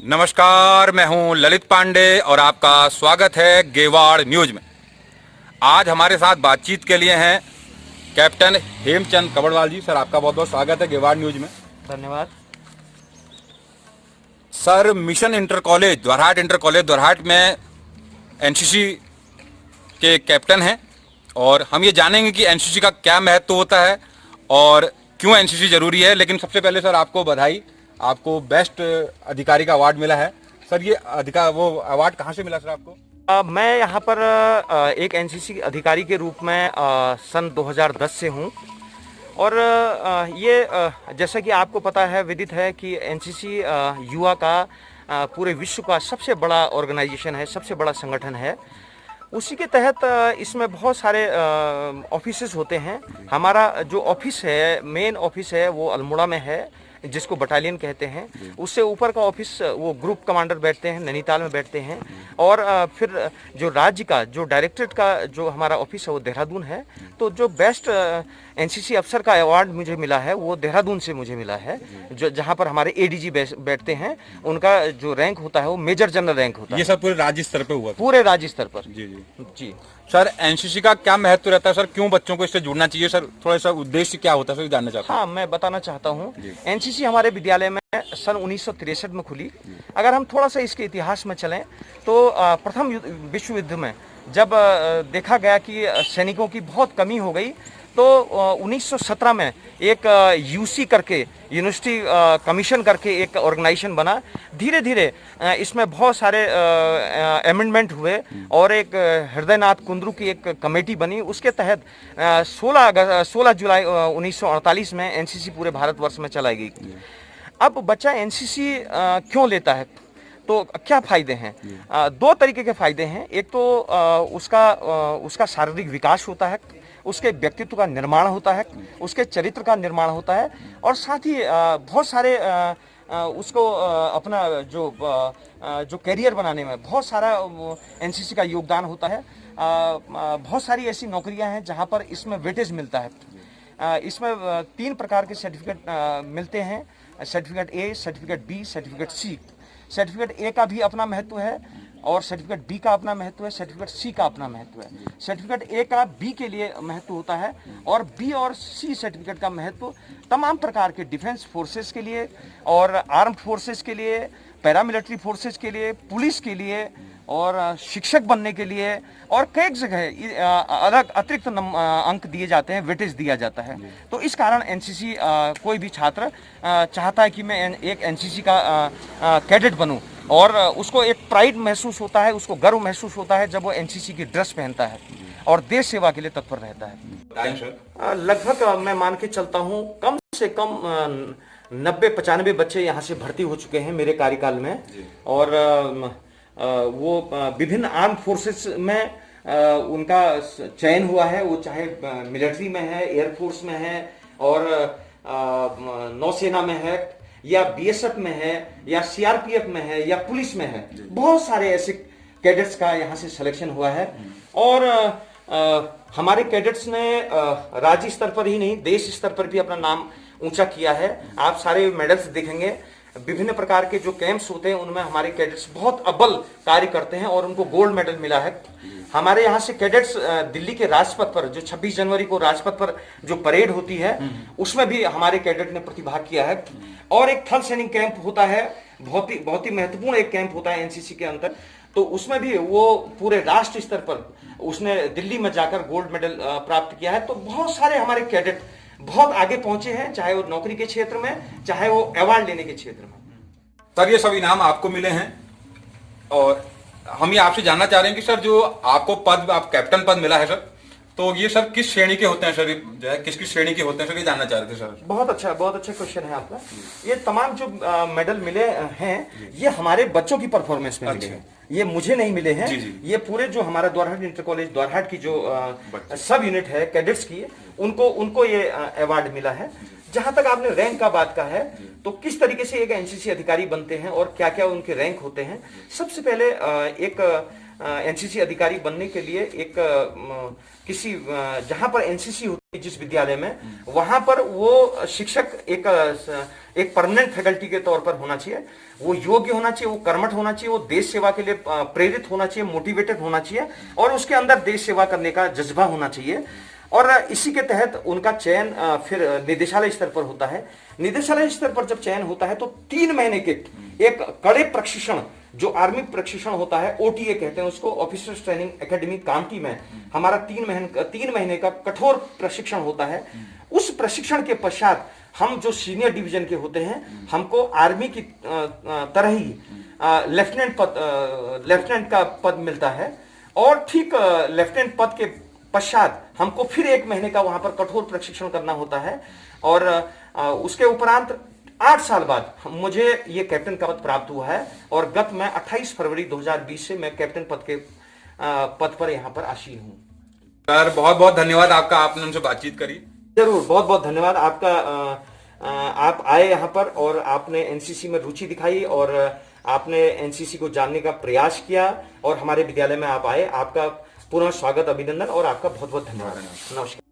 नमस्कार, मैं हूं ललित पांडे और आपका स्वागत है गेवाड़ न्यूज में। आज हमारे साथ बातचीत के लिए हैं कैप्टन हेमचंद कबड़वाल जी। सर, आपका बहुत बहुत स्वागत है गेवाड़ न्यूज में। धन्यवाद sir, mission inter college Dwarahat में एनसीसी के कैप्टन हैं और हम ये जानेंगे कि एनसीसी का क्या महत्व होता है और क्यों एनसीसी जरूरी है। लेकिन सबसे पहले सर, आपको बधाई, आपको बेस्ट अधिकारी का अवार्ड मिला है। सर, ये वो अवार्ड कहाँ से मिला सर आपको? मैं यहाँ पर एक एनसीसी अधिकारी के रूप में सन 2010 से हूँ और जैसा कि आपको पता है, विदित है कि एनसीसी युवा का पूरे विश्व का सबसे बड़ा ऑर्गेनाइजेशन है, सबसे बड़ा संगठन है। उसी के तहत इसमें बहुत सारे ऑफिसेस होते हैं। हमारा जो ऑफिस है, मेन ऑफिस है, वो अल्मोड़ा में है, जिसको बटालियन कहते हैं। उससे ऊपर का ऑफिस वो ग्रुप कमांडर बैठते हैं, नैनीताल में बैठते हैं। और फिर जो राज्य का, जो डायरेक्टरेट का जो हमारा ऑफिस है, वो देहरादून है। तो जो बेस्ट एनसीसी अफसर का अवार्ड मुझे मिला है वो देहरादून से मुझे मिला है, जो जहाँ पर हमारे एडीजी बैठते हैं। उनका जो रैंक होता है वो मेजर जनरल रैंक होता है। ये सब पूरे राज्य स्तर पे हुआ? पूरे राज्य स्तर पर। जी जी जी। सर, एनसीसी का क्या महत्व रहता है सर? क्यों बच्चों को इससे जुड़ना चाहिए सर? थोड़ा सा उद्देश्य क्या होता है सर, जानना चाहता हूँ। हाँ, मैं बताना चाहता हूँ। एनसीसी हमारे विद्यालय में सन 1963 में खुली। अगर हम थोड़ा सा इसके इतिहास में चलें तो प्रथम विश्व युद्ध में जब देखा गया कि सैनिकों की बहुत कमी हो गई, तो 1917 में एक यूसी करके, यूनिवर्सिटी कमीशन करके एक ऑर्गेनाइजेशन बना। धीरे धीरे इसमें बहुत सारे अमेंडमेंट हुए और एक हृदयनाथ कुंद्रू की एक कमेटी बनी। उसके तहत 16 जुलाई 1948 में एनसीसी पूरे भारतवर्ष में चलाई गई। अब बच्चा एनसीसी क्यों लेता है, तो क्या फायदे हैं? दो तरीके के फायदे हैं। एक तो उसका शारीरिक विकास होता है, उसके व्यक्तित्व का निर्माण होता है, उसके चरित्र का निर्माण होता है, और साथ ही बहुत सारे उसको अपना जो कैरियर बनाने में बहुत सारा एनसीसी का योगदान होता है। बहुत सारी ऐसी नौकरियां हैं जहां पर इसमें वेटेज मिलता है। इसमें 3 प्रकार के सर्टिफिकेट मिलते हैं: certificate A, certificate B, certificate C. Certificate A का भी अपना महत्व है और सर्टिफिकेट बी का अपना महत्व है, सर्टिफिकेट सी का अपना महत्व है। सर्टिफिकेट ए का बी के लिए महत्व होता है और बी और सी सर्टिफिकेट का महत्व तमाम प्रकार के डिफेंस फोर्सेस के लिए और आर्म्ड फोर्सेस के लिए, पैरामिलिट्री फोर्सेस के लिए, पुलिस के लिए और शिक्षक बनने के लिए और कई जगह अलग अतिरिक्त अंक दिए जाते हैं, वेटेज दिया जाता है। तो इस कारण एनसीसी कोई भी छात्र चाहता है कि मैं एक एनसीसी का कैडेट बनूं, और उसको एक प्राइड महसूस होता है, उसको गर्व महसूस होता है जब वो एनसीसी की ड्रेस पहनता है और देश सेवा के लिए तत्पर रहता है। लगभग मैं मान के चलता हूँ कम से कम 90-95 बच्चे यहाँ से भर्ती हो चुके हैं मेरे कार्यकाल में। और वो विभिन्न आर्म फोर्सेस में उनका चयन हुआ है, वो चाहे मिलिट्री में है, एयरफोर्स में है और नौसेना में है, या बीएसएफ में है, या सीआरपीएफ में है, या पुलिस में है। बहुत सारे ऐसे कैडेट्स का यहाँ से सिलेक्शन हुआ है। और हमारे कैडेट्स ने राज्य स्तर पर ही नहीं, देश स्तर पर भी अपना नाम ऊंचा किया है। आप सारे मेडल्स देखेंगे, विभिन्न प्रकार के जो कैंप्स होते हैं उनमें हमारे कैडेट्स बहुत अव्वल कार्य करते हैं और उनको गोल्ड मेडल मिला है। हमारे यहाँ से कैडेट्स दिल्ली के राजपथ पर, जो 26 जनवरी को राजपथ पर जो परेड होती है, उसमें भी हमारे कैडेट ने प्रतिभाग किया है। और एक थल सैनिक कैंप होता है, बहुत ही महत्वपूर्ण एक कैंप होता है एनसीसी के अंदर, तो उसमें भी वो पूरे राष्ट्र स्तर पर उसने दिल्ली में जाकर गोल्ड मेडल प्राप्त किया है। तो बहुत सारे हमारे कैडेट बहुत आगे पहुंचे हैं, चाहे वो नौकरी के क्षेत्र में, चाहे वो अवार्ड लेने के क्षेत्र में। सर, ये सब इनाम आपको मिले हैं और हम ये आपसे जानना चाह रहे हैं कि सर, जो आपको पद, आप कैप्टन पद मिला है सर, तो ये सर किस श्रेणी के होते हैं सर? जो है किस श्रेणी के होते हैं सर, ये जानना चाह रहे थे सर। बहुत अच्छा क्वेश्चन है आपका। ये तमाम जो मेडल मिले हैं, ये हमारे बच्चों की परफॉर्मेंस में मिले हैं, ये मुझे नहीं मिले हैं। ये पूरे जो हमारा द्वारहाट इंटर कॉलेज द्वारहाट की जो सब यूनिट है कैडेट्स की, उनको ये अवार्ड मिला है। जहां तक आपने रैंक का बात कहा है, तो किस तरीके से एक एनसीसी अधिकारी बनते हैं और क्या क्या उनके रैंक होते हैं। सबसे पहले एक एनसीसी अधिकारी बनने के लिए एक किसी जहां पर एनसीसी होती है जिस विद्यालय में, वहां पर वो शिक्षक एक परमानेंट फैकल्टी के तौर पर होना चाहिए, वो योग्य होना चाहिए, वो कर्मठ होना चाहिए, वो देश सेवा के लिए प्रेरित होना चाहिए, मोटिवेटेड होना चाहिए और उसके अंदर देश सेवा करने का जज्बा होना चाहिए। और इसी के तहत उनका चयन फिर निदेशालय स्तर पर होता है। निदेशालय स्तर पर जब चयन होता है तो 3 महीने के एक कड़े प्रशिक्षण, जो आर्मी प्रशिक्षण होता है, ओटीए कहते हैं उसको, ऑफिसर्स ट्रेनिंग एकेडमी कामठी में हमारा 3 महीने का कठोर प्रशिक्षण होता है। उस प्रशिक्षण के पश्चात हम जो सीनियर डिवीजन के होते हैं, हमको आर्मी की तरह ही लेफ्टिनेंट का पद मिलता है और ठीक लेफ्टिनेंट पद के पश्चात हमको फिर 1 महीने का वहां पर कठोर प्रशिक्षण करना होता है और उसके उपरांत 8 साल बाद मुझे ये कैप्टन का पद प्राप्त हुआ है और गत मैं 28 फरवरी 2020 से मैं कैप्टन पद पर यहाँ पर आसीन हूँ। सर बहुत बहुत धन्यवाद आपका, आपने हमसे बातचीत करी। जरूर, बहुत बहुत धन्यवाद आपका। आप आए यहाँ पर और आपने एनसीसी में रुचि दिखाई और आपने एनसीसी को जानने का प्रयास किया और हमारे विद्यालय में आप आए। आपका पुनः स्वागत, अभिनंदन और आपका बहुत बहुत धन्यवाद। नमस्कार।